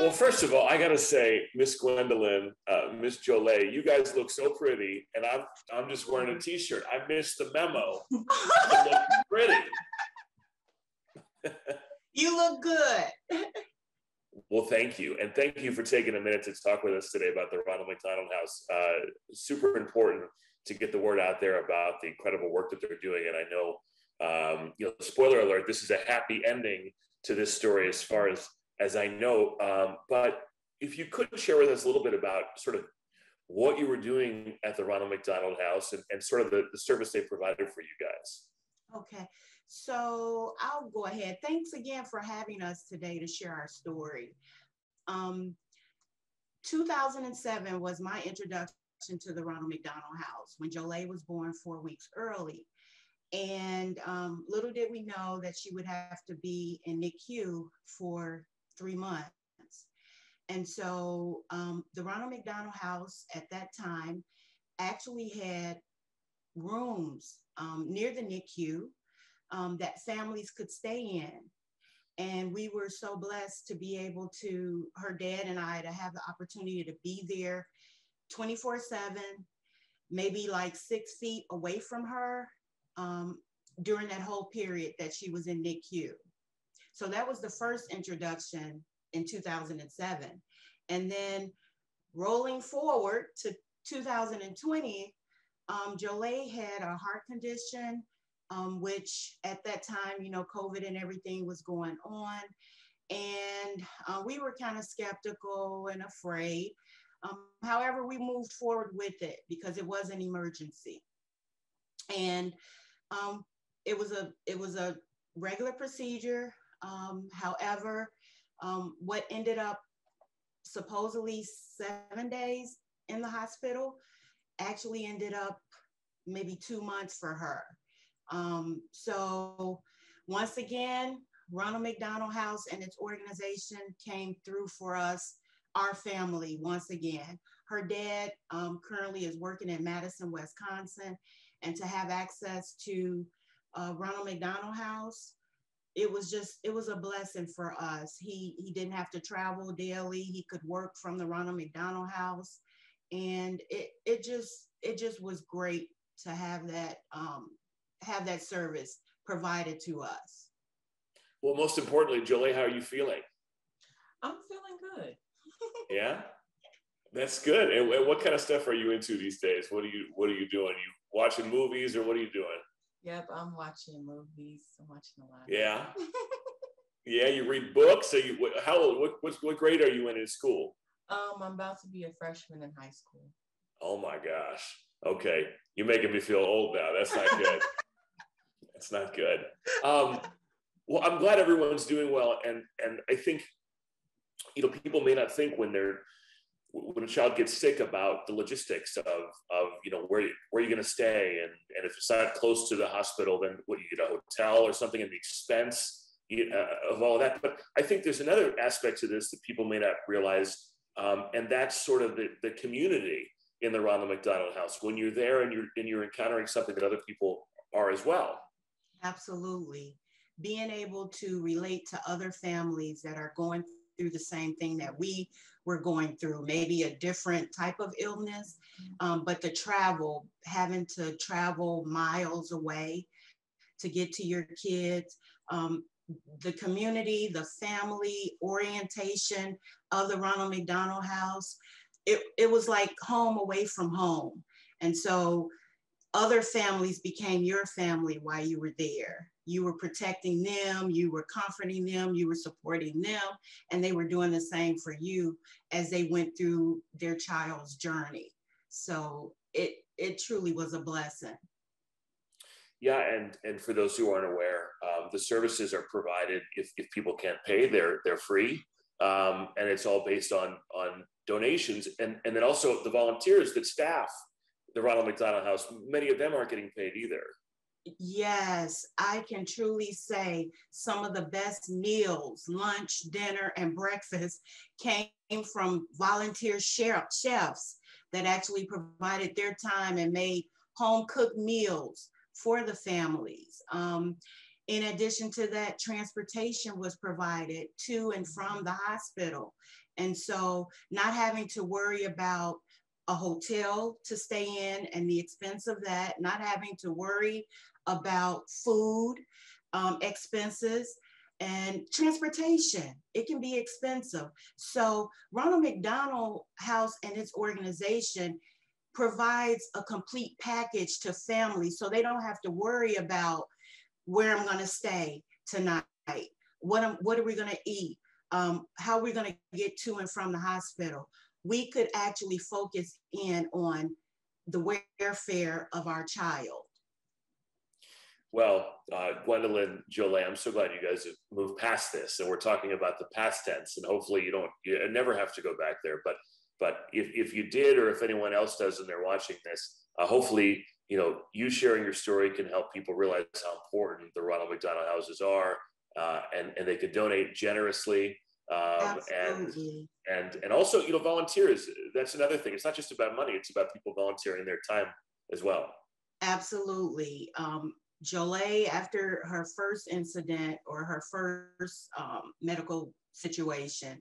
Well, first of all, I gotta say, Miss Gwendolyn, Miss Jolie, you guys look so pretty, and I'm just wearing a T-shirt. I missed the memo. You look pretty. You look good. Well, thank you, and thank you for taking a minute to talk with us today about the Ronald McDonald House. Super important to get the word out there about the incredible work that they're doing, and I know, spoiler alert, this is a happy ending to this story as far as I know, but if you could share with us a little bit about sort of what you were doing at the Ronald McDonald House and sort of the service they provided for you guys. Okay, so I'll go ahead. Thanks again for having us today to share our story. 2007 was my introduction to the Ronald McDonald House when Jolie was born 4 weeks early. And little did we know that she would have to be in NICU for 3 months. And so the Ronald McDonald House at that time actually had rooms near the NICU that families could stay in. And we were so blessed to be able to, her dad and I, to have the opportunity to be there 24/7, maybe like 6 feet away from her during that whole period that she was in NICU. So that was the first introduction in 2007. And then rolling forward to 2020, Jolie had a heart condition, which at that time, COVID and everything was going on. And we were kind of skeptical and afraid. However, we moved forward with it because it was an emergency. And it was a regular procedure. However, what ended up supposedly 7 days in the hospital actually ended up maybe 2 months for her. So once again, Ronald McDonald House and its organization came through for us, our family, once again. Her dad currently is working in Madison, Wisconsin, and to have access to Ronald McDonald House, it was a blessing for us. He didn't have to travel daily. He could work from the Ronald McDonald House. And it just was great to have that service provided to us. Well, most importantly, Jolie, how are you feeling? I'm feeling good. Yeah, that's good. And what kind of stuff are you into these days? What are you doing? You watching movies or what are you doing? Yep, I'm watching movies. I'm watching a lot. Yeah. Yeah, you read books. So how old? What grade are you in school? I'm about to be a freshman in high school. Oh my gosh. Okay, you're making me feel old now. That's not good. That's not good. Well, I'm glad everyone's doing well, and I think people may not think when a child gets sick about the logistics of where you're going to stay, and if it's not close to the hospital, then what, you get a hotel or something, and the expense of all of that. But I think there's another aspect to this that people may not realize, and that's sort of the community in the Ronald McDonald House when you're there and you're encountering something that other people are as well. Absolutely. Being able to relate to other families that are going through the same thing that we were going through, maybe a different type of illness, but having to travel miles away to get to your kids, the community, the family orientation of the Ronald McDonald House, it was like home away from home. And so other families became your family while you were there. You were protecting them, you were comforting them, you were supporting them, and they were doing the same for you as they went through their child's journey. So it truly was a blessing. Yeah, and for those who aren't aware, the services are provided. If people can't pay, they're free, and it's all based on donations, and then also the volunteers that staff the Ronald McDonald House. Many of them aren't getting paid either. Yes, I can truly say some of the best meals, lunch, dinner, and breakfast came from volunteer chefs that actually provided their time and made home cooked meals for the families. In addition to that, transportation was provided to and from the hospital. And so not having to worry about a hotel to stay in and the expense of that, not having to worry about food expenses and transportation. It can be expensive. So Ronald McDonald House and its organization provides a complete package to families so they don't have to worry about where I'm going to stay tonight, what are we going to eat, how are we going to get to and from the hospital. We could actually focus in on the welfare of our child. Well, Gwendolyn, Jolie, I'm so glad you guys have moved past this, and we're talking about the past tense, and hopefully you never have to go back there. But if you did, or if anyone else does and they're watching this, hopefully, you sharing your story can help people realize how important the Ronald McDonald Houses are, and they could donate generously. Absolutely. And also, volunteers, that's another thing. It's not just about money, it's about people volunteering their time as well. Absolutely. Jolie, after her first incident or her first medical situation,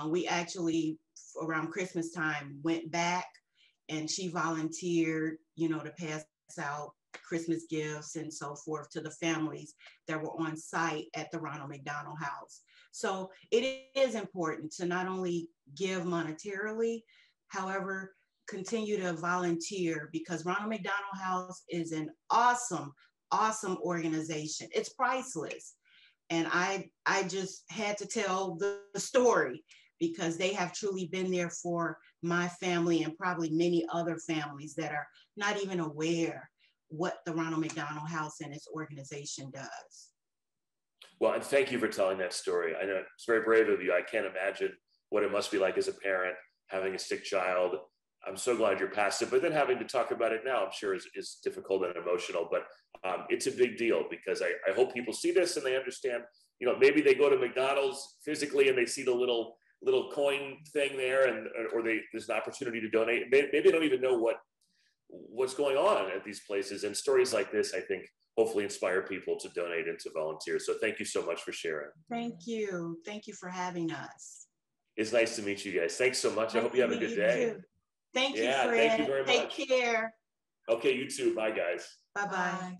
we actually, around Christmas time, went back and she volunteered, to pass out Christmas gifts and so forth to the families that were on site at the Ronald McDonald House. So it is important to not only give monetarily, however, continue to volunteer, because Ronald McDonald House is an awesome organization. It's priceless. And I just had to tell the story because they have truly been there for my family and probably many other families that are not even aware what the Ronald McDonald House and its organization does. Well, and thank you for telling that story. I know it's very brave of you. I can't imagine what it must be like as a parent, having a sick child. I'm so glad you're past it, but then having to talk about it now, I'm sure is difficult and emotional, but it's a big deal because I hope people see this and they understand, maybe they go to McDonald's physically and they see the little coin thing there, or there's an opportunity to donate. Maybe they don't even know what's going on at these places. And stories like this, I think, hopefully inspire people to donate and to volunteer. So thank you so much for sharing. Thank you. Thank you for having us. It's nice to meet you guys. Thanks so much. I hope you have a good day. Thank you, Fred. Thank you very much. Take care. Okay, you too. Bye, guys. Bye-bye.